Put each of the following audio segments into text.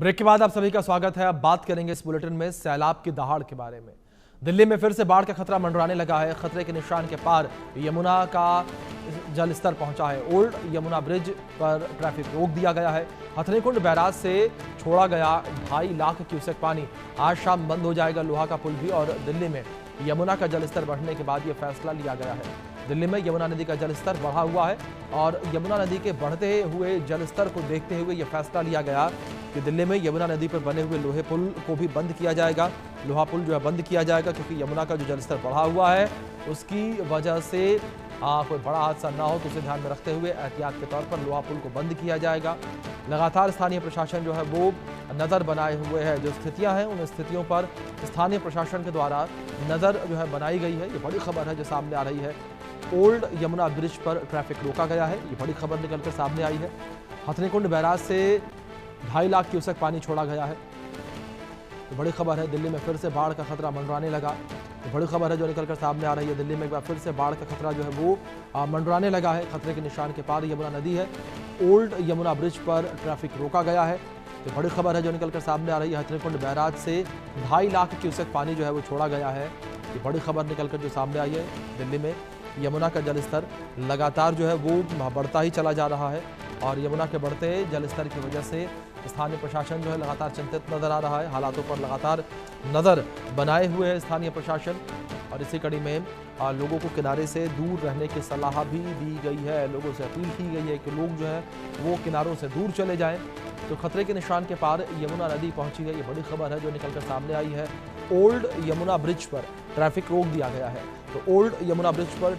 Break के बाद आप सभी का स्वागत है। अब बात करेंगे इस बुलेटिन में सैलाब की दहाड़ के बारे में। दिल्ली में फिर से बाढ़ का खतरा मंडराने लगा है। खतरे के निशान के पार यमुना का जल स्तर पहुंचा है। ओल्ड यमुना ब्रिज पर ट्रैफिक रोक दिया गया है। हथनीकुंड बैराज से छोड़ा गया 2.5 लाख क्यूसेक पानी आज शाम बंद हो जाएगा। लोहा का पुल भी। और दिल्ली में यमुना का जलस्तर बढ़ने के बाद यह फैसला लिया गया है। दिल्ली में यमुना नदी का जलस्तर बढ़ा हुआ है और यमुना नदी के बढ़ते हुए जलस्तर को देखते हुए यह फैसला लिया गया कि दिल्ली में यमुना नदी पर बने हुए लोहे पुल को भी बंद किया जाएगा। लोहा पुल जो है बंद किया जाएगा क्योंकि यमुना का जो जलस्तर बढ़ा हुआ है उसकी वजह से कोई बड़ा हादसा ना हो तो उसे ध्यान में रखते हुए एहतियात के तौर पर लोहा पुल को बंद किया जाएगा। लगातार स्थानीय प्रशासन जो है वो नज़र बनाए हुए है। जो स्थितियां हैं उन स्थितियों पर स्थानीय प्रशासन के द्वारा नज़र जो है बनाई गई है। ये बड़ी खबर है जो सामने आ रही है। ओल्ड यमुना ब्रिज पर ट्रैफिक रोका गया है। ये बड़ी खबर निकलकर सामने आई है। हथनीकुंड बैराज से 2.5 लाख क्यूसेक पानी छोड़ा गया है। ये बड़ी खबर है। दिल्ली में फिर से बाढ़ का खतरा मंडराने लगा। ये बड़ी खबर है जो निकलकर सामने आ रही है। दिल्ली में एक बार फिर से बाढ़ का खतरा जो है वो मंडराने लगा है। खतरे के निशान के पार यमुना नदी है। ओल्ड यमुना ब्रिज पर ट्रैफिक रोका गया है। ये बड़ी खबर है जो निकलकर सामने आ रही है। हथनीकुंड बैराज से 2.5 लाख क्यूसेक पानी जो है वो छोड़ा गया है। ये बड़ी खबर निकलकर जो सामने आई है। दिल्ली में यमुना का जलस्तर लगातार जो है वो बढ़ता ही चला जा रहा है और यमुना के बढ़ते जलस्तर की वजह से स्थानीय प्रशासन जो है लगातार चिंतित नजर आ रहा है। हालातों पर लगातार नज़र बनाए हुए है स्थानीय प्रशासन और इसी कड़ी में लोगों को किनारे से दूर रहने की सलाह भी दी गई है। लोगों से अपील की गई है कि लोग जो है वो किनारों से दूर चले जाएं। तो खतरे के निशान के पार यमुना नदी पहुंची है। ये बड़ी खबर है जो निकलकर सामने आई है। ओल्ड यमुना ब्रिज पर ट्रैफिक रोक दिया गया है। तो ओल्ड यमुना ब्रिज पर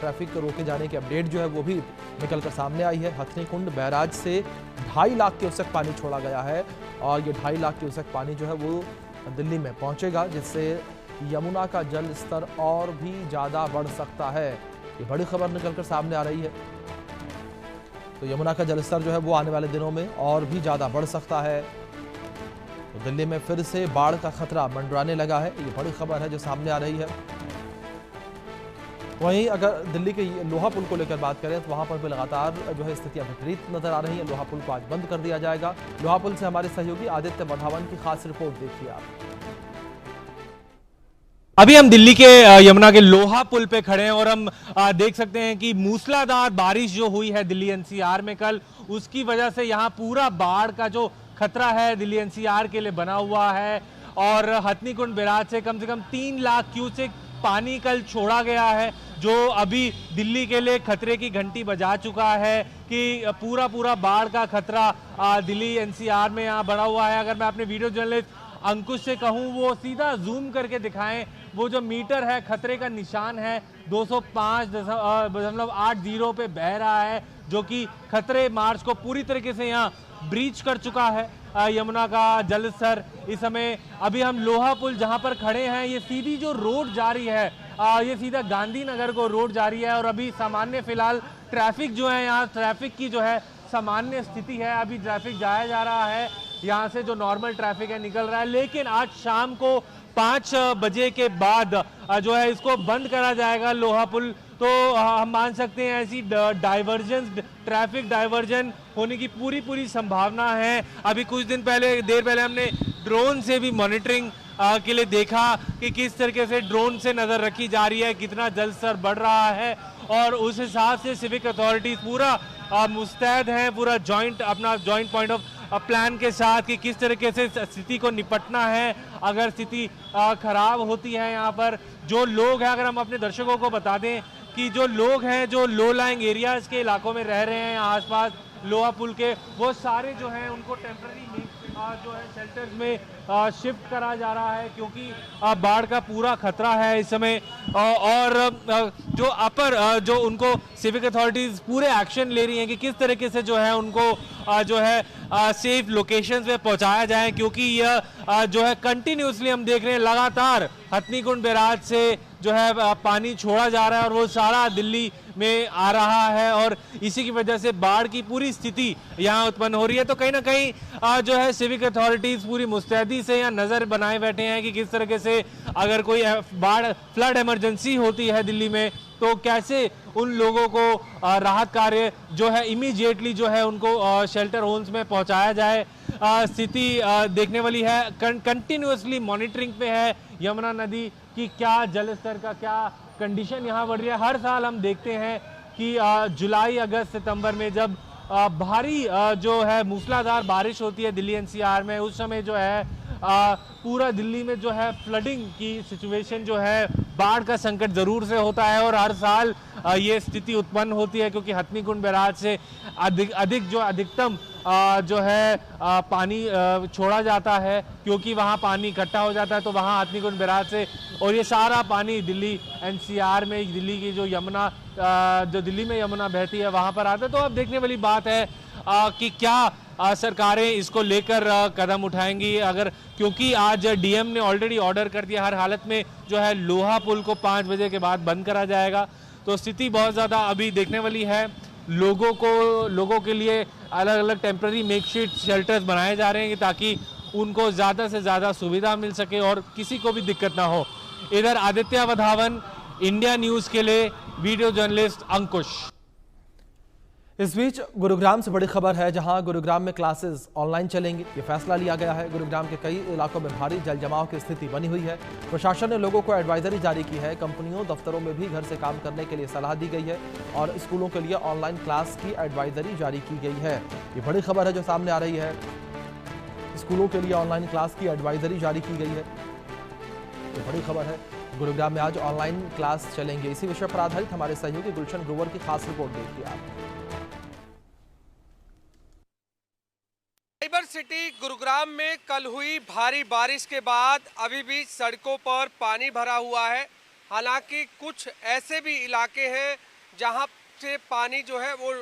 ट्रैफिक रोके जाने की अपडेट जो है वो भी निकलकर सामने आई है। हथनीकुंड बैराज से 2.5 लाख क्यूसेक पानी छोड़ा गया है और ये 2.5 लाख क्यूसेक पानी जो है वो दिल्ली में पहुंचेगा जिससे यमुना का जल स्तर और भी ज़्यादा बढ़ सकता है। ये बड़ी खबर निकलकर सामने आ रही है। तो यमुना का जलस्तर जो है वो आने वाले दिनों में और भी ज़्यादा बढ़ सकता है। तो दिल्ली में फिर से बाढ़ का खतरा मंडराने लगा है। ये बड़ी खबर है जो सामने आ रही है। वहीं अगर दिल्ली के लोहा पुल को लेकर बात करें तो वहां पर भी लगातार जो है स्थितियां विपरीत नजर आ रही हैं। लोहा पुल को आज बंद कर दिया जाएगा। लोहा पुल से हमारे सहयोगी आदित्य बधावन की खास रिपोर्ट देखिए आप। अभी हम दिल्ली के यमुना के लोहा पुल पे खड़े हैं और हम देख सकते हैं कि मूसलाधार बारिश जो हुई है दिल्ली एनसीआर में कल, उसकी वजह से यहाँ पूरा बाढ़ का जो खतरा है दिल्ली एनसीआर के लिए बना हुआ है। और हथनीकुंड बैराज से कम 3 लाख क्यूसेक पानी कल छोड़ा गया है जो अभी दिल्ली के लिए खतरे की घंटी बजा चुका है कि पूरा बाढ़ का खतरा दिल्ली एनसीआर में यहाँ बढ़ा हुआ है। अगर मैं अपने वीडियो जर्नलिस्ट अंकुश से कहूँ वो सीधा जूम करके दिखाएं, वो जो मीटर है खतरे का निशान है 205.80 पे बह रहा है जो कि खतरे मार्च को पूरी तरीके से यहाँ ब्रीच कर चुका है। यमुना का जलस्तर इस समय अभी हम लोहा पुल जहां पर खड़े हैं, ये सीधी जो रोड जा रही है ये सीधा गांधीनगर को रोड जा रही है और अभी सामान्य फिलहाल ट्रैफिक जो है यहाँ ट्रैफिक की जो है सामान्य स्थिति है। अभी ट्रैफिक जाया जा रहा है, यहाँ से जो नॉर्मल ट्रैफिक है निकल रहा है। लेकिन आज शाम को 5 बजे के बाद जो है इसको बंद करा जाएगा लोहा पुल। तो हम मान सकते हैं ऐसी डाइवर्जन ट्रैफिक डाइवर्जन होने की पूरी संभावना है। अभी कुछ देर पहले हमने ड्रोन से भी मॉनिटरिंग के लिए देखा कि किस तरीके से ड्रोन से नज़र रखी जा रही है, कितना जल स्तर बढ़ रहा है और उस हिसाब से सिविक अथॉरिटीज पूरा मुस्तैद हैं, पूरा अपना जॉइंट पॉइंट ऑफ प्लान के साथ कि किस तरीके से स्थिति को निपटना है अगर स्थिति खराब होती है। यहाँ पर जो लोग हैं, अगर हम अपने दर्शकों को बता दें कि जो लोग हैं जो लो लाइंग एरियाज के इलाकों में रह रहे हैं आसपास लोहा पुल के, वो सारे जो हैं उनको टेम्पररी जो है शेल्टर्स में शिफ्ट करा जा रहा है क्योंकि बाढ़ का पूरा खतरा है इस समय। और जो उनको सिविक अथॉरिटीज पूरे एक्शन ले रही हैं कि किस तरीके से जो है उनको जो है सेफ लोकेशंस पे पहुंचाया जाए क्योंकि यह जो है कंटिन्यूसली हम देख रहे हैं लगातार हथनीकुंड बैराज से जो है पानी छोड़ा जा रहा है और वो सारा दिल्ली में आ रहा है और इसी की वजह से बाढ़ की पूरी स्थिति यहाँ उत्पन्न हो रही है। तो कहीं ना कहीं जो है सिविक अथॉरिटीज पूरी मुस्तैदी से यहाँ नज़र बनाए बैठे हैं कि किस तरीके से अगर कोई बाढ़ फ्लड इमरजेंसी होती है दिल्ली में तो कैसे उन लोगों को राहत कार्य जो है इमीडिएटली जो है उनको शेल्टर होम्स में पहुंचाया जाए। स्थिति देखने वाली है। कंटिन्यूअसली मॉनिटरिंग पे है यमुना नदी की क्या जल स्तर का क्या कंडीशन यहाँ बढ़ रही है। हर साल हम देखते हैं कि जुलाई अगस्त सितंबर में जब भारी जो है मूसलाधार बारिश होती है दिल्ली एनसीआर में, उस समय जो है पूरा दिल्ली में जो है फ्लडिंग की सिचुएशन जो है, बाढ़ का संकट ज़रूर से होता है। और हर साल ये स्थिति उत्पन्न होती है क्योंकि हथनीकुंड बैराज से अधिकतम जो है पानी छोड़ा जाता है, क्योंकि वहाँ पानी इकट्ठा हो जाता है तो वहाँ हथनीकुंड बैराज से, और ये सारा पानी दिल्ली एनसीआर में दिल्ली की जो यमुना जो दिल्ली में यमुना बहती है वहाँ पर आता है। तो अब देखने वाली बात है कि क्या सरकारें इसको लेकर कदम उठाएंगी, अगर क्योंकि आज डीएम ने ऑलरेडी ऑर्डर कर दिया हर हालत में जो है लोहा पुल को 5 बजे के बाद बंद करा जाएगा। तो स्थिति बहुत ज़्यादा अभी देखने वाली है। लोगों के लिए अलग अलग टेम्पररी मेकशिफ्ट शेल्टर्स बनाए जा रहे हैं ताकि उनको ज़्यादा से ज़्यादा सुविधा मिल सके और किसी को भी दिक्कत ना हो। इधर आदित्य वधावन, इंडिया न्यूज़ के लिए वीडियो जर्नलिस्ट अंकुश। इस बीच गुरुग्राम से बड़ी खबर है, जहां गुरुग्राम में क्लासेस ऑनलाइन चलेंगी। ये फैसला लिया गया है। गुरुग्राम के कई इलाकों में भारी जल जमाव की स्थिति बनी हुई है। प्रशासन ने लोगों को एडवाइजरी जारी की है। कंपनियों दफ्तरों में भी घर से काम करने के लिए सलाह दी गई है और स्कूलों के लिए ऑनलाइन क्लास की एडवाइजरी जारी की गई है। ये बड़ी खबर है जो सामने आ रही है। स्कूलों के लिए ऑनलाइन क्लास की एडवाइजरी जारी की गई है। ये बड़ी खबर है। गुरुग्राम में आज ऑनलाइन क्लास चलेंगे। इसी विषय पर आधारित हमारे सहयोगी गुलशन ग्रोवर की खास रिपोर्ट देखिए आप। साइबर सिटी गुरुग्राम में कल हुई भारी बारिश के बाद अभी भी सड़कों पर पानी भरा हुआ है। हालांकि कुछ ऐसे भी इलाके हैं जहां से पानी जो है वो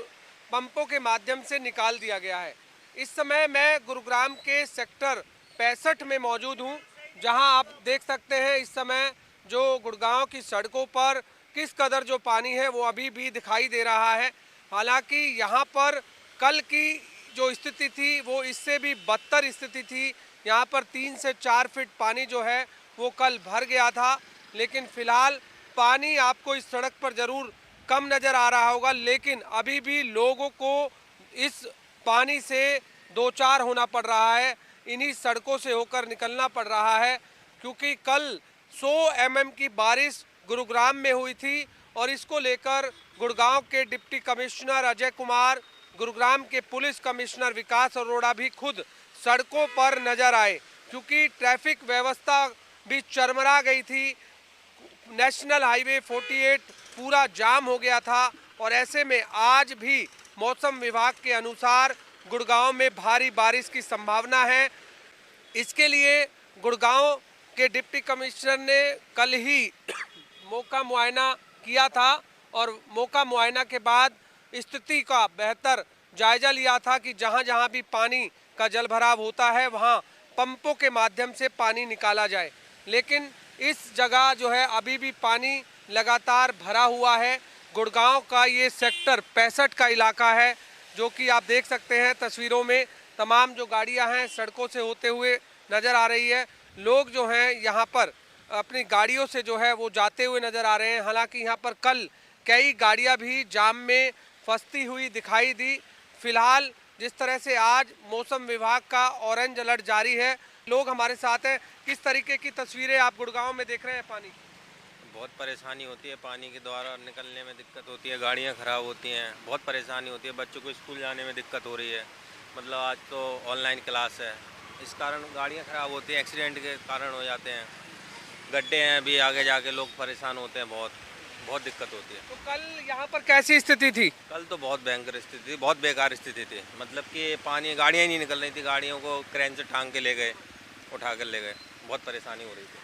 पंपों के माध्यम से निकाल दिया गया है। इस समय मैं गुरुग्राम के सेक्टर 65 में मौजूद हूं, जहां आप देख सकते हैं इस समय जो गुड़गांव की सड़कों पर किस कदर जो पानी है वो अभी भी दिखाई दे रहा है। हालांकि यहां पर कल की जो स्थिति थी वो इससे भी बदतर स्थिति थी। यहाँ पर 3 से 4 फीट पानी जो है वो कल भर गया था, लेकिन फिलहाल पानी आपको इस सड़क पर ज़रूर कम नज़र आ रहा होगा, लेकिन अभी भी लोगों को इस पानी से दो चार होना पड़ रहा है। इन्हीं सड़कों से होकर निकलना पड़ रहा है क्योंकि कल 100 mm की बारिश गुरुग्राम में हुई थी और इसको लेकर गुड़गांव के डिप्टी कमिश्नर अजय कुमार, गुरुग्राम के पुलिस कमिश्नर विकास अरोड़ा भी खुद सड़कों पर नजर आए क्योंकि ट्रैफिक व्यवस्था भी चरमरा गई थी। नेशनल हाईवे 48 पूरा जाम हो गया था और ऐसे में आज भी मौसम विभाग के अनुसार गुड़गांव में भारी बारिश की संभावना है। इसके लिए गुड़गांव के डिप्टी कमिश्नर ने कल ही मौका मुआयना किया था और मौका मुआयना के बाद स्थिति का बेहतर जायजा लिया था कि जहां जहां भी पानी का जल भराव होता है वहां पंपों के माध्यम से पानी निकाला जाए, लेकिन इस जगह जो है अभी भी पानी लगातार भरा हुआ है। गुड़गांव का ये सेक्टर 65 का इलाका है जो कि आप देख सकते हैं तस्वीरों में। तमाम जो गाड़ियां हैं सड़कों से होते हुए नज़र आ रही है। लोग जो हैं यहाँ पर अपनी गाड़ियों से जो है वो जाते हुए नज़र आ रहे हैं। हालांकि यहाँ पर कल कई गाड़ियाँ भी जाम में फंसती हुई दिखाई दी। फिलहाल जिस तरह से आज मौसम विभाग का ऑरेंज अलर्ट जारी है, लोग हमारे साथ हैं। किस तरीके की तस्वीरें आप गुड़गांव में देख रहे हैं? पानी बहुत परेशानी होती है, पानी के द्वारा निकलने में दिक्कत होती है, गाड़ियां खराब होती हैं, बहुत परेशानी होती है। बच्चों को स्कूल जाने में दिक्कत हो रही है। मतलब आज तो ऑनलाइन क्लास है, इस कारण गाड़ियां खराब होती हैं, एक्सीडेंट के कारण हो जाते हैं। गड्ढे हैं भी, आगे जाके लोग परेशान होते हैं, बहुत दिक्कत होती है। तो कल यहाँ पर कैसी स्थिति थी? कल तो बहुत भयंकर स्थिति थी, बहुत बेकार स्थिति थी। मतलब कि पानी, गाड़ियाँ ही नहीं निकल रही थी, गाड़ियों को क्रेन से टांग के ले गए, उठा कर ले गए। बहुत परेशानी हो रही थी,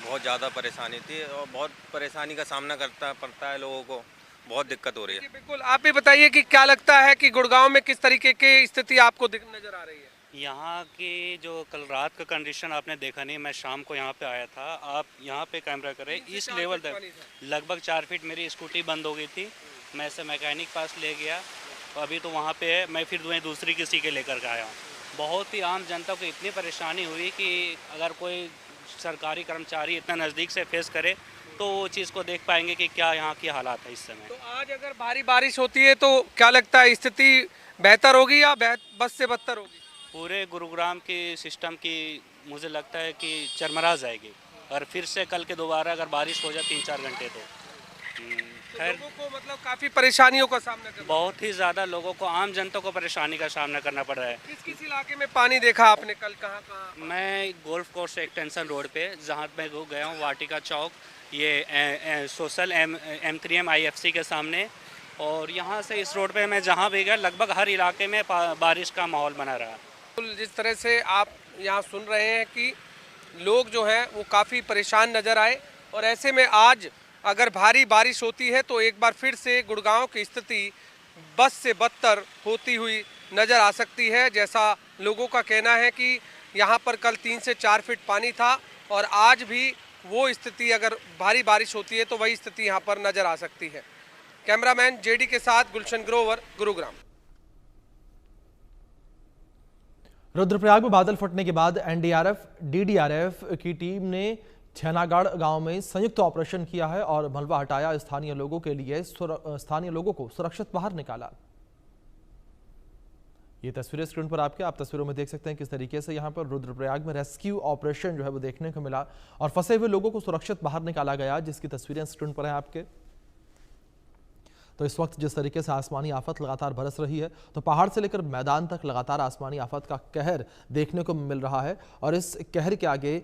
बहुत ज़्यादा परेशानी थी और बहुत परेशानी का सामना करना पड़ता है लोगों को, बहुत दिक्कत हो रही है। बिल्कुल, आप भी बताइए कि क्या लगता है कि गुड़गांव में किस तरीके की स्थिति आपको नजर आ रही है? यहाँ की जो कल रात का कंडीशन आपने देखा नहीं, मैं शाम को यहाँ पे आया था। आप यहाँ पे कैमरा करें, इस लेवल तक लगभग 4 फीट मेरी स्कूटी बंद हो गई थी। मैं इसे मैकेनिक पास ले गया, तो अभी तो वहाँ पे है। मैं फिर दूसरी किसी के लेकर के आया हूँ। बहुत ही आम जनता को इतनी परेशानी हुई कि अगर कोई सरकारी कर्मचारी इतना नज़दीक से फेस करे तो वो चीज़ को देख पाएंगे कि क्या यहाँ की हालात है इस समय। तो आज अगर भारी बारिश होती है तो क्या लगता है स्थिति बेहतर होगी या बस से बदतर होगी? पूरे गुरुग्राम की सिस्टम की मुझे लगता है कि चरमरा जाएगी। और फिर से कल के दोबारा अगर बारिश हो जाए 3-4 घंटे तो खैर लोगों को मतलब काफी परेशानियों का सामना करना बहुत ही ज़्यादा लोगों को, आम जनता को परेशानी का सामना करना पड़ रहा है। किस किस इलाके में पानी देखा आपने कल, कहाँ कहाँ? मैं गोल्फ कोर्स एक्सटेंशन रोड पे जहाँ मैं गया हूँ, वाटिका चौक, ये सोशल M3M IFC के सामने, और यहाँ से इस रोड पे मैं जहाँ भी गया लगभग हर इलाके में बारिश का माहौल बना रहा। जिस तरह से आप यहाँ सुन रहे हैं कि लोग जो हैं वो काफ़ी परेशान नज़र आए, और ऐसे में आज अगर भारी बारिश होती है तो एक बार फिर से गुड़गांव की स्थिति बस से बदतर होती हुई नज़र आ सकती है। जैसा लोगों का कहना है कि यहाँ पर कल 3 से 4 फीट पानी था, और आज भी वो स्थिति, अगर भारी बारिश होती है तो वही स्थिति यहाँ पर नज़र आ सकती है। कैमरामैन जेडी के साथ गुलशन ग्रोवर, गुरुग्राम। रुद्रप्रयाग में बादल फटने के बाद एनडीआरएफ, डीडीआरएफ की टीम ने छेनागढ़ गांव में संयुक्त ऑपरेशन किया है और मलबा हटाया। स्थानीय लोगों को सुरक्षित बाहर निकाला। ये तस्वीरें स्क्रीन पर आप तस्वीरों में देख सकते हैं किस तरीके से यहां पर रुद्रप्रयाग में रेस्क्यू ऑपरेशन जो है वो देखने को मिला और फंसे हुए लोगों को सुरक्षित बाहर निकाला गया, जिसकी तस्वीरें स्क्रीन पर हैं आपके। तो इस वक्त जिस तरीके से आसमानी आफत लगातार बरस रही है, तो पहाड़ से लेकर मैदान तक लगातार आसमानी आफत का कहर देखने को मिल रहा है, और इस कहर के आगे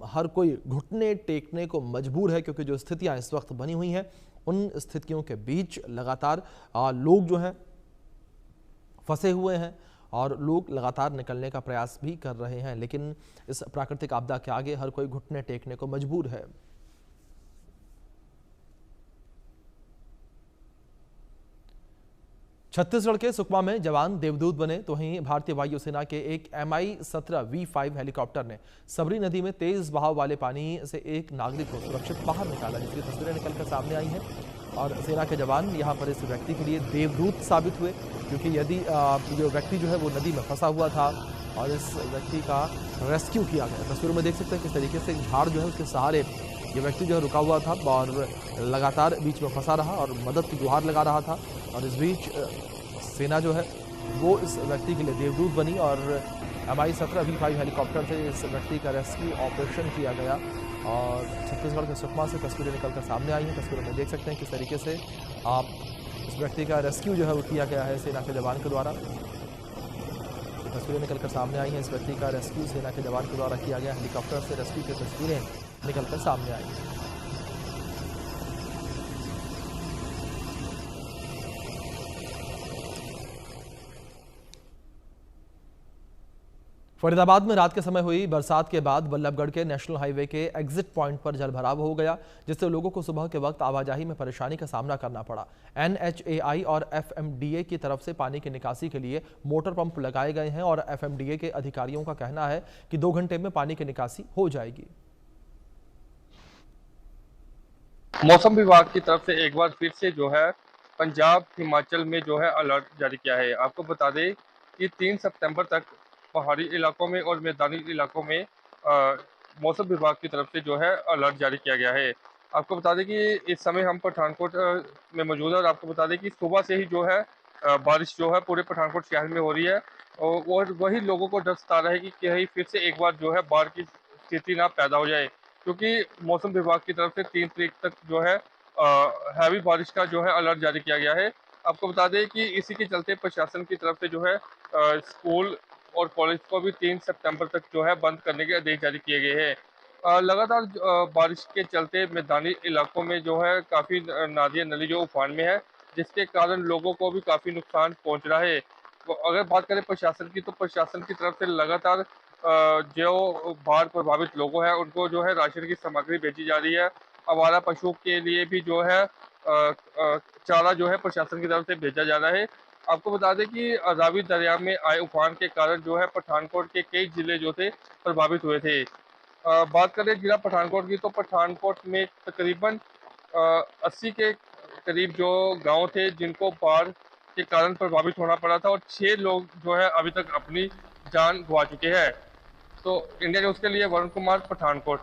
हर कोई घुटने टेकने को मजबूर है, क्योंकि जो स्थितियां इस वक्त बनी हुई हैं उन स्थितियों के बीच लगातार लोग जो हैं फंसे हुए हैं और लोग लगातार निकलने का प्रयास भी कर रहे हैं, लेकिन इस प्राकृतिक आपदा के आगे हर कोई घुटने टेकने को मजबूर है। छत्तीसगढ़ के सुकमा में जवान देवदूत बने, तो वहीं भारतीय वायुसेना के एक MI-17 V5 हेलीकॉप्टर ने सबरी नदी में तेज बहाव वाले पानी से एक नागरिक को सुरक्षित बाहर निकाला, जिसकी तस्वीरें निकलकर सामने आई हैं। और सेना के जवान यहां पर इस व्यक्ति के लिए देवदूत साबित हुए, क्योंकि यदि जो व्यक्ति जो है वो नदी में फंसा हुआ था और इस व्यक्ति का रेस्क्यू किया गया। तस्वीरों में देख सकते हैं किस तरीके से झाड़ जो है उसके सहारे ये व्यक्ति जो है रुका हुआ था और लगातार बीच में फंसा रहा और मदद की गुहार लगा रहा था, और इस बीच सेना जो है वो इस व्यक्ति के लिए देवदूत बनी और MI-17 V5 हेलीकॉप्टर से इस व्यक्ति का रेस्क्यू ऑपरेशन किया गया। और छत्तीसगढ़ के सुकमा से तस्वीरें निकलकर सामने आई हैं। तस्वीरों में देख सकते हैं किस तरीके से इस व्यक्ति का रेस्क्यू जो है वो किया गया है सेना के जवान के द्वारा। तस्वीरें निकलकर सामने आई हैं, इस व्यक्ति का रेस्क्यू सेना के जवान के द्वारा किया गया। हेलीकॉप्टर से रेस्क्यू की तस्वीरें निकलकर सामने आई हैं। फरीदाबाद में रात के समय हुई बरसात के बाद बल्लभगढ़ के नेशनल हाईवे के एग्जिट पॉइंट पर जलभराव हो गया, जिससे लोगों को सुबह के वक्त आवाजाही में परेशानी का सामना करना पड़ा। NHAI और FMDA की तरफ से पानी की निकासी के लिए मोटर पंप लगाए गए हैं और FMDA के अधिकारियों का कहना है कि 2 घंटे में पानी की निकासी हो जाएगी। मौसम विभाग की तरफ से एक बार फिर से जो है पंजाब, हिमाचल में जो है अलर्ट जारी किया है। आपको बता दें कि 3 सितंबर तक पहाड़ी इलाकों में और मैदानी इलाकों में मौसम विभाग की तरफ से जो है अलर्ट जारी किया गया है। आपको बता दें कि इस समय हम पठानकोट में मौजूद है और आपको बता दें कि सुबह से ही जो है बारिश जो है पूरे पठानकोट शहर में हो रही है, और वही लोगों को डर सता रहा है कि कहीं फिर से एक बार जो है बाढ़ की स्थिति ना पैदा हो जाए, क्योंकि मौसम विभाग की तरफ से 3 तारीख तक जो है हैवी बारिश का जो है अलर्ट जारी किया गया है। आपको बता दें कि इसी के चलते प्रशासन की तरफ से जो है स्कूल और कॉलेज को भी 3 सितंबर तक जो है बंद करने के आदेश जारी किए गए हैं। लगातार बारिश के चलते मैदानी इलाकों में जो है काफ़ी नदियाँ नली जो उफान में है, जिसके कारण लोगों को भी काफ़ी नुकसान पहुंच रहा है। अगर बात करें प्रशासन की, तो प्रशासन की तरफ से लगातार जो बाढ़ प्रभावित लोग हैं उनको जो है राशन की सामग्री भेजी जा रही है। आवारा पशुओं के लिए भी जो है चारा जो है प्रशासन की तरफ से भेजा जा रहा है। आपको बता दें कि रावी दरिया में आए उफान के कारण जो है पठानकोट के कई जिले जो थे प्रभावित हुए थे। बात करें जिला पठानकोट की, तो पठानकोट में तकरीबन 80 के करीब जो गांव थे जिनको बाढ़ के कारण प्रभावित होना पड़ा था, और 6 लोग जो है अभी तक अपनी जान गंवा चुके हैं। तो इंडिया न्यूज़ के लिए वरुण कुमार, पठानकोट।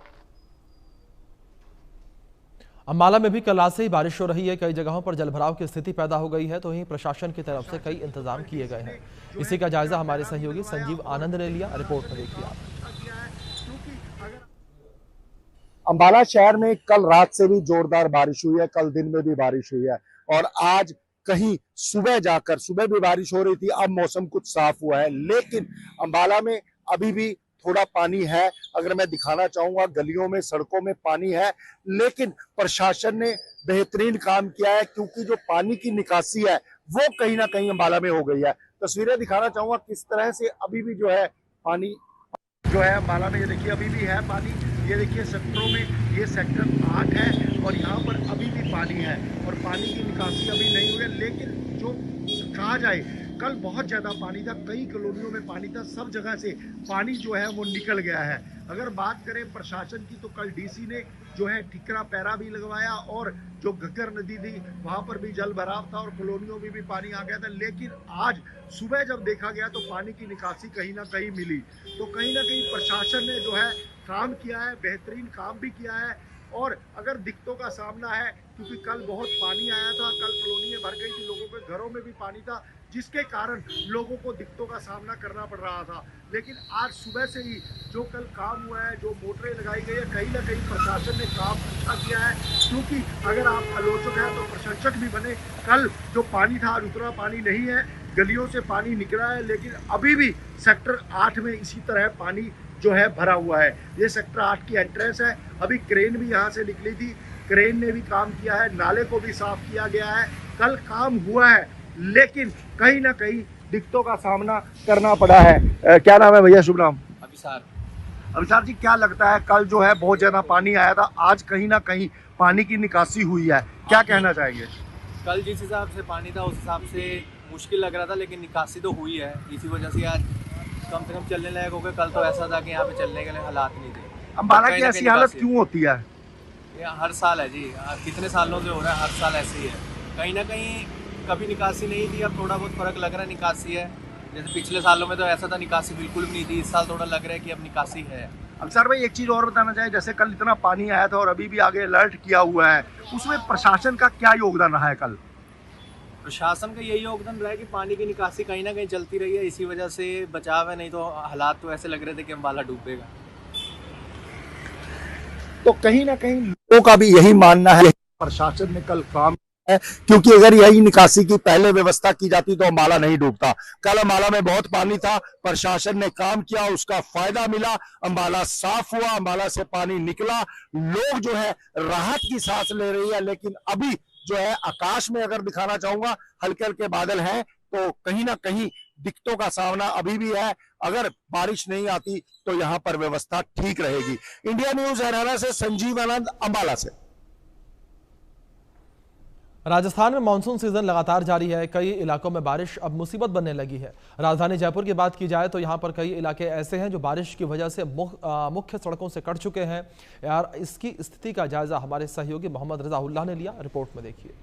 अंबाला में भी कल रात से ही बारिश हो रही है। कई जगहों पर जलभराव की स्थिति पैदा हो गई है, तो वहीं प्रशासन की तरफ से कई इंतजाम किए गए हैं। इसी का जायजा हमारे सहयोगी संजीव आनंद ने लिया। रिपोर्ट में देखिए आप। अंबाला शहर में कल रात से भी जोरदार बारिश हुई है, कल दिन में भी बारिश हुई है और आज कहीं सुबह भी बारिश हो रही थी। अब मौसम कुछ साफ हुआ है, लेकिन अंबाला में अभी भी थोड़ा पानी है। अगर मैं दिखाना चाहूंगा, गलियों में सड़कों में पानी है, लेकिन प्रशासन ने बेहतरीन काम किया है क्योंकि जो पानी की निकासी है वो कहीं ना कहीं अंबाला में हो गई है। तस्वीरें दिखाना चाहूंगा किस तरह से अभी भी जो है पानी जो है अंबाला में, ये देखिए अभी भी है पानी। ये देखिए सेक्टरों में, ये सेक्टर 8 है और यहाँ पर अभी भी पानी है और पानी की निकासी अभी नहीं हुई है। लेकिन जो कहा जाए, कल बहुत ज़्यादा पानी था, कई कॉलोनियों में पानी था, सब जगह से पानी जो है वो निकल गया है। अगर बात करें प्रशासन की, तो कल डीसी ने जो है ठिकरा पैरा भी लगवाया और जो घग्गर नदी थी वहाँ पर भी जल भराव था और कॉलोनियों में भी पानी आ गया था। लेकिन आज सुबह जब देखा गया तो पानी की निकासी कहीं ना कहीं मिली, तो कहीं ना कहीं प्रशासन ने जो है काम किया है, बेहतरीन काम भी किया है। और अगर दिक्कतों का सामना है, क्योंकि कल बहुत पानी आया था, कल कॉलोनियाँ भर गई थी, लोगों के घरों में भी पानी था, जिसके कारण लोगों को दिक्कतों का सामना करना पड़ रहा था। लेकिन आज सुबह से ही जो कल काम हुआ है, जो मोटरें लगाई गई है, कहीं ना कहीं प्रशासन ने काम अच्छा किया है। क्योंकि अगर आप आलोचक हैं तो प्रशंसक भी बने। कल जो पानी था आज उतना पानी नहीं है, गलियों से पानी निकला है, लेकिन अभी भी सेक्टर 8 में इसी तरह पानी जो है भरा हुआ है। ये सेक्टर 8 की एंट्रेंस है। अभी क्रेन भी यहाँ से निकली थी, क्रेन ने भी काम किया है, नाले को भी साफ किया गया है। कल काम हुआ है, लेकिन कहीं ना कहीं दिक्कतों का सामना करना पड़ा है। क्या नाम है भैया? शुभ नाम? अभिसार जी, क्या लगता है कल जो है बहुत ज्यादा पानी आया था, आज कहीं ना कहीं पानी की निकासी हुई है, क्या कहना चाहेंगे? कल जिस हिसाब से पानी था उस हिसाब से मुश्किल लग रहा था, लेकिन निकासी तो हुई है। इसी वजह से आज कम से कम चलने लायक हो गया। कल तो ऐसा था कि यहाँ पे चलने के लिए हालात नहीं थे। अंबाला की ऐसी हालत क्यों होती है? ये हर साल है जी, कितने सालों से हो रहा है, हर साल ऐसे ही है। कहीं ना कहीं कभी निकासी नहीं थी, अब थोड़ा बहुत फर्क लग रहा है, निकासी है। जैसे पिछले सालों में तो ऐसा था निकासी बिल्कुल भी नहीं थी, इस साल थोड़ा लग रहा है कि अब निकासी है। अफसर भाई, एक चीज़ और बताना चाहिए, जैसे कल इतना पानी आया था और अभी भी आगे अलर्ट किया हुआ है, उसमें प्रशासन का क्या योगदान रहा है? कल प्रशासन का यही योगदान रहा है कि पानी की निकासी कहीं ना कहीं चलती रही है, इसी वजह से बचाव है। नहीं तो हालात तो ऐसे लग रहे थे कि अंबाला डूबेगा। तो कहीं ना कहीं लोगों का भी यही मानना है प्रशासन ने कल काम है, क्योंकि अगर यही निकासी की पहले व्यवस्था की जाती तो अंबाला नहीं डूबता। कल अंबाला में बहुत पानी था, प्रशासन ने काम किया, उसका फायदा मिला, अंबाला साफ हुआ, अंबाला से पानी निकला, लोग जो है राहत की सांस ले रही है। लेकिन अभी जो है आकाश में अगर दिखाना चाहूंगा, हल्के हल्के बादल हैं, तो कहीं ना कहीं दिक्कतों का सामना अभी भी है। अगर बारिश नहीं आती तो यहाँ पर व्यवस्था ठीक रहेगी। इंडिया न्यूज हरियाणा से संजीव आनंद, अंबाला से। राजस्थान में मानसून सीजन लगातार जारी है। कई इलाकों में बारिश अब मुसीबत बनने लगी है। राजधानी जयपुर की बात की जाए तो यहां पर कई इलाके ऐसे हैं जो बारिश की वजह से मुख्य सड़कों से कट चुके हैं। यार, इसकी स्थिति का जायजा हमारे सहयोगी मोहम्मद रजाउल्लाह ने लिया। रिपोर्ट में देखिए।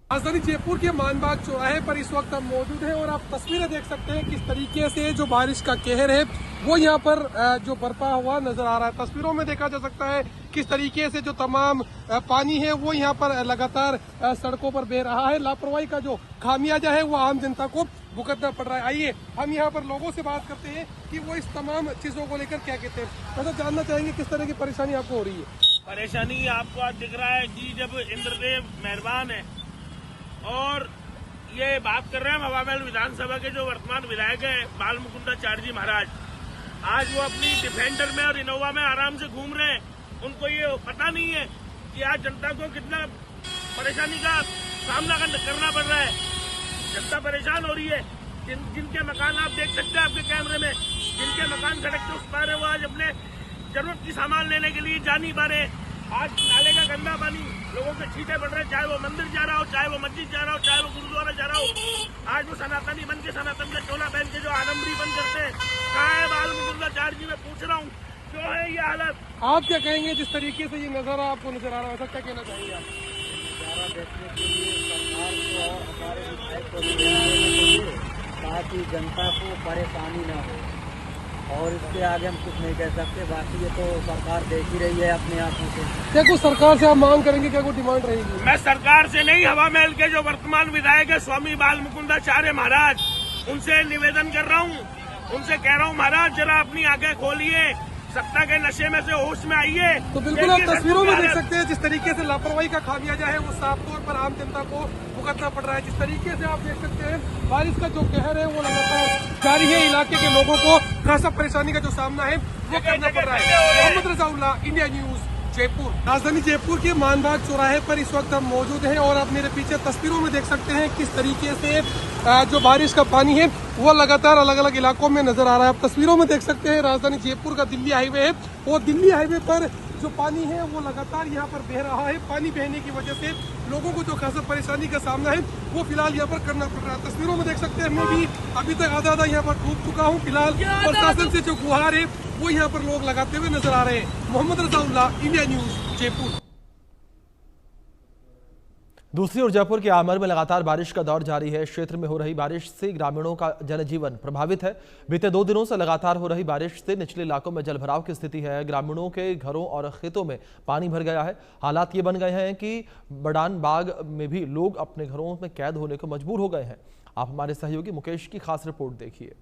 राजधानी जयपुर के मानबाग चौराहे पर इस वक्त हम मौजूद हैं और आप तस्वीरें देख सकते हैं किस तरीके से जो बारिश का कहर है वो यहाँ पर जो बरपा हुआ नजर आ रहा है। तस्वीरों में देखा जा सकता है किस तरीके से जो तमाम पानी है वो यहाँ पर लगातार सड़कों पर बह रहा है। लापरवाही का जो खामियाजा है वो आम जनता को भुगतना पड़ रहा है। आइए हम यहाँ पर लोगों से बात करते हैं कि वो इस तमाम चीजों को लेकर क्या कहते हैं। मतलब जानना चाहेंगे किस तरह की परेशानी आपको हो रही है? परेशानी आपको आज दिख रहा है कि जब इंद्रदेव मेहरबान है और ये बात कर रहे हैं हवा महल विधानसभा के जो वर्तमान विधायक है बाल मुकुंदाचार्य जी महाराज, आज वो अपनी डिफेंडर में और इनोवा में आराम से घूम रहे हैं। उनको ये पता नहीं है कि आज जनता को कितना परेशानी का सामना करना पड़ रहा है। जनता परेशान हो रही है। जिनके मकान आप देख सकते हैं आपके कैमरे में, जिनके मकान सड़क के उस पार है, वो आज अपने जरूरत की सामान लेने के लिए जा नहीं पा रहे। आज नाले का गंदा पानी लोगों के छींटे पड़ रहे हैं, चाहे वो मंदिर जा रहा हो, चाहे वो मस्जिद जा रहा हो, चाहे वो गुरुद्वारा जा रहा हो। आज वो सनातनी बन के सनातन का चोला पहन के जो आलमरी बन करते हैं, कहाँ है बाल मुकुंदाचार्य जी? मैं पूछ रहा हूँ, क्यों है ये हालत? आप क्या कहेंगे जिस तरीके से ये नजारा आपको नजर आ रहा है, क्या कहना चाहेंगे आप? नजारा देखने के लिए सरकार को और हमारे विधायक को ताकि जनता को परेशानी न हो। और इसके आगे हम कुछ नहीं कह सकते। बाकी ये तो सरकार देख ही रही है अपने आंखों से। क्या कुछ सरकार से आप मांग करेंगे, क्या कोई डिमांड रहेगी? मैं सरकार से नहीं, हवा महल के जो वर्तमान विधायक है स्वामी बाल मुकुंदाचार्य महाराज, उनसे निवेदन कर रहा हूँ, उनसे कह रहा हूँ महाराज जरा अपनी आंखें खोलिए, सत्ता के नशे में से होश में आइए। तो बिल्कुल आप तस्वीरों में देख सकते हैं जिस तरीके से लापरवाही का खामियाजा है वो साफ तौर पर आम जनता को भुगतना पड़ रहा है। जिस तरीके से आप देख सकते हैं बारिश का जो कहर है वो लगातार जारी है, इलाके के लोगों को खासा परेशानी का जो सामना है वो करना पड़ रहा है। Mohammad Razaullah, India News, Jaipur. राजधानी जयपुर के मानबाग चौराहे पर इस वक्त हम मौजूद हैं और आप मेरे पीछे तस्वीरों में देख सकते हैं किस तरीके से जो बारिश का पानी है वो लगातार अलग अलग इलाकों में नजर आ रहा है। आप तस्वीरों में देख सकते हैं राजधानी जयपुर का दिल्ली हाईवे है और दिल्ली हाईवे पर जो पानी है वो लगातार यहाँ पर बह रहा है। पानी बहने की वजह से लोगों को जो खासा परेशानी का सामना है वो फिलहाल यहाँ पर करना पड़ रहा है। तस्वीरों में देख सकते हैं मैं भी अभी तक आधा यहाँ पर डूब चुका हूँ। फिलहाल प्रशासन से जो गुहार है वो यहाँ पर लोग लगाते हुए नजर आ रहे हैं। Mohammad Razaullah, India News, Jaipur. दूसरी ओर जयपुर के आमर में लगातार बारिश का दौर जारी है। क्षेत्र में हो रही बारिश से ग्रामीणों का जनजीवन प्रभावित है। बीते 2 दिनों से लगातार हो रही बारिश से निचले इलाकों में जलभराव की स्थिति है। ग्रामीणों के घरों और खेतों में पानी भर गया है। हालात ये बन गए हैं कि बड़ान बाग में भी लोग अपने घरों में कैद होने को मजबूर हो गए हैं। आप हमारे सहयोगी मुकेश की खास रिपोर्ट देखिए।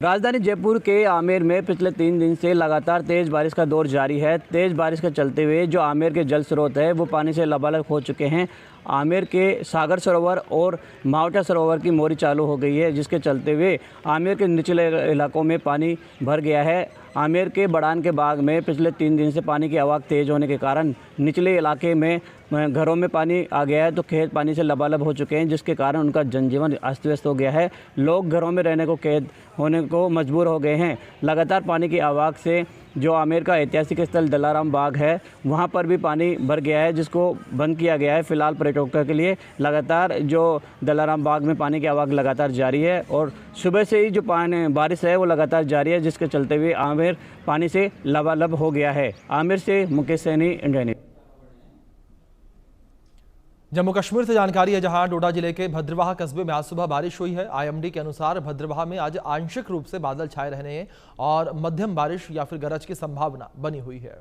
राजधानी जयपुर के आमेर में पिछले 3 दिन से लगातार तेज़ बारिश का दौर जारी है। तेज़ बारिश के चलते हुए जो आमेर के जल स्रोत है वो पानी से लबालब हो चुके हैं। आमेर के सागर सरोवर और मावटा सरोवर की मोरी चालू हो गई है, जिसके चलते हुए आमेर के निचले इलाकों में पानी भर गया है। आमेर के बड़ान के बाग में पिछले 3 दिन से पानी की आवक तेज़ होने के कारण निचले इलाके में घरों में पानी आ गया है, तो खेत पानी से लबालब हो चुके हैं, जिसके कारण उनका जनजीवन अस्त व्यस्त हो गया है। लोग घरों में रहने को कैद होने को मजबूर हो गए हैं। लगातार पानी की आवक से जो आमेर का ऐतिहासिक स्थल दलाराम बाग है वहाँ पर भी पानी भर गया है, जिसको बंद किया गया है फिलहाल पर्यटकों के लिए। लगातार जो दलाराम बाग में पानी की आवक लगातार जारी है और सुबह से ही जो पानी बारिश है वो लगातार जारी है, जिसके चलते हुए आमेर पानी से लबालब हो गया है। आमेर से मुकेश सैनी, इंडिया न्यूज़। जम्मू कश्मीर से जानकारी है, जहां डोडा जिले के भद्रवाह कस्बे में आज सुबह बारिश हुई है। आईएमडी के अनुसार भद्रवाह में आज आंशिक रूप से बादल छाए रहने और मध्यम बारिश या फिर गरज की संभावना बनी हुई है।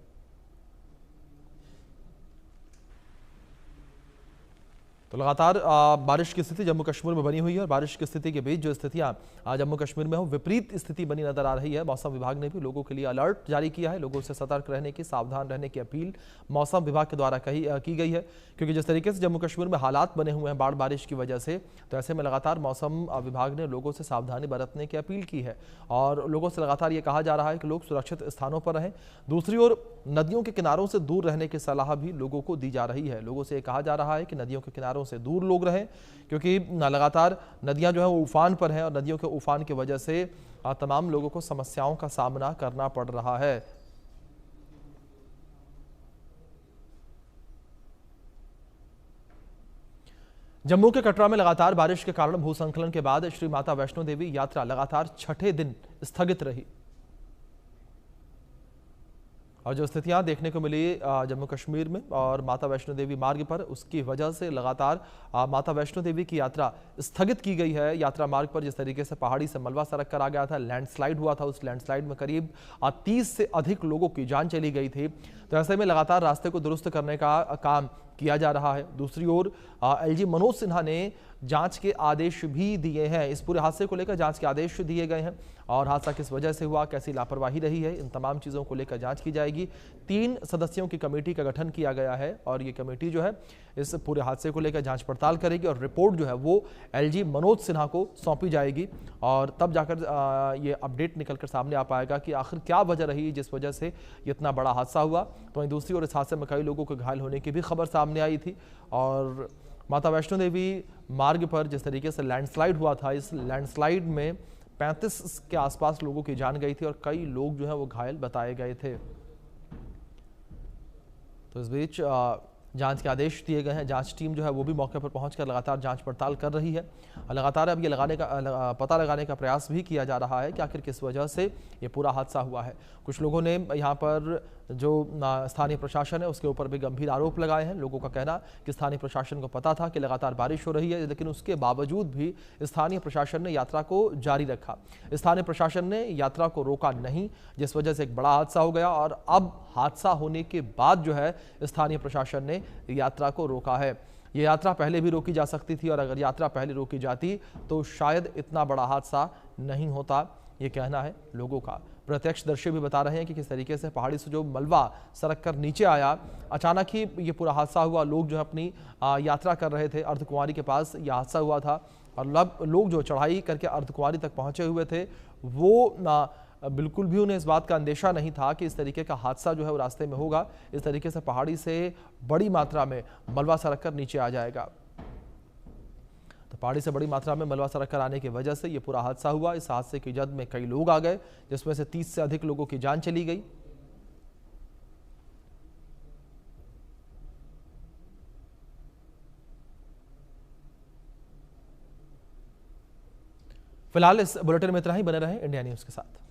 तो लगातार बारिश की स्थिति जम्मू कश्मीर में बनी हुई है और बारिश की स्थिति के बीच जो स्थितियां जम्मू कश्मीर में हो विपरीत स्थिति बनी नजर आ रही है। मौसम विभाग ने भी लोगों के लिए अलर्ट जारी किया है। लोगों से सतर्क रहने की, सावधान रहने की अपील मौसम विभाग के द्वारा की गई है, क्योंकि जिस तरीके से जम्मू कश्मीर में हालात बने हुए हैं बाढ़ बारिश की वजह से, तो ऐसे में लगातार मौसम विभाग ने लोगों से सावधानी बरतने की अपील की है और लोगों से लगातार ये कहा जा रहा है कि लोग सुरक्षित स्थानों पर रहें। दूसरी ओर नदियों के किनारों से दूर रहने की सलाह भी लोगों को दी जा रही है। लोगों से कहा जा रहा है कि नदियों के किनारों से दूर लोग रहें, क्योंकि लगातार नदियां जो है वो उफान पर हैं और नदियों के उफान की वजह से तमाम लोगों को समस्याओं का सामना करना पड़ रहा है। जम्मू के कटरा में लगातार बारिश के कारण भूस्खलन के बाद श्री माता वैष्णो देवी यात्रा लगातार 6ठे दिन स्थगित रही और जो स्थितियां देखने को मिली जम्मू कश्मीर में और माता वैष्णो देवी मार्ग पर, उसकी वजह से लगातार माता वैष्णो देवी की यात्रा स्थगित की गई है। यात्रा मार्ग पर जिस तरीके से पहाड़ी से मलबा सरक कर आ गया था, लैंडस्लाइड हुआ था, उस लैंडस्लाइड में करीब 30 से अधिक लोगों की जान चली गई थी। तो ऐसे में लगातार रास्ते को दुरुस्त करने का काम किया जा रहा है। दूसरी ओर एलजी मनोज सिन्हा ने जांच के आदेश भी दिए हैं। इस पूरे हादसे को लेकर जांच के आदेश दिए गए हैं और हादसा किस वजह से हुआ, कैसी लापरवाही रही है, इन तमाम चीज़ों को लेकर जांच की जाएगी। 3 सदस्यों की कमेटी का गठन किया गया है और ये कमेटी जो है इस पूरे हादसे को लेकर जांच पड़ताल करेगी और रिपोर्ट जो है वो एलजी मनोज सिन्हा को सौंपी जाएगी और तब जाकर ये अपडेट निकलकर सामने आ पाएगा कि आखिर क्या वजह रही जिस वजह से इतना बड़ा हादसा हुआ। तो वहीं दूसरी ओर इस हादसे में कई लोगों के घायल होने की भी खबर सामने आई थी और माता वैष्णो देवी मार्ग पर जिस तरीके से लैंडस्लाइड हुआ था, इस लैंडस्लाइड में 35 के आसपास लोगों की जान गई थी और कई लोग जो है वो घायल बताए गए थे। तो इस बीच जांच के आदेश दिए गए हैं। जांच टीम जो है वो भी मौके पर पहुंचकर लगातार जांच पड़ताल कर रही है। लगातार अब ये पता लगाने का प्रयास भी किया जा रहा है कि आखिर किस वजह से ये पूरा हादसा हुआ है। कुछ लोगों ने यहाँ पर जो स्थानीय प्रशासन है उसके ऊपर भी गंभीर आरोप लगाए हैं। लोगों का कहना कि स्थानीय प्रशासन को पता था कि लगातार बारिश हो रही है, लेकिन उसके बावजूद भी स्थानीय प्रशासन ने यात्रा को जारी रखा। स्थानीय प्रशासन ने यात्रा को रोका नहीं, जिस वजह से एक बड़ा हादसा हो गया। और अब हादसा होने के बाद जो है स्थानीय प्रशासन ने यात्रा को रोका है। ये यात्रा पहले भी रोकी जा सकती थी, और अगर यात्रा पहले रोकी जाती तो शायद इतना बड़ा हादसा नहीं होता, ये कहना है लोगों का। प्रत्यक्षदर्शी भी बता रहे हैं कि किस तरीके से पहाड़ी से जो मलबा सरक कर नीचे आया, अचानक ही ये पूरा हादसा हुआ। लोग जो है अपनी यात्रा कर रहे थे, अर्धकुंवारी के पास यह हादसा हुआ था, और लोग जो चढ़ाई करके अर्धकुंवारी तक पहुंचे हुए थे वो बिल्कुल भी उन्हें इस बात का अंदेशा नहीं था कि इस तरीके का हादसा जो है वो रास्ते में होगा। इस तरीके से पहाड़ी से बड़ी मात्रा में मलबा सरक कर नीचे आ जाएगा। तो पहाड़ी से बड़ी मात्रा में मलबा सरक कर आने की वजह से ये पूरा हादसा हुआ। इस हादसे की जद में कई लोग आ गए, जिसमें से 30 से अधिक लोगों की जान चली गई। फिलहाल इस बुलेटिन में इतना ही। बने रहें इंडिया न्यूज के साथ।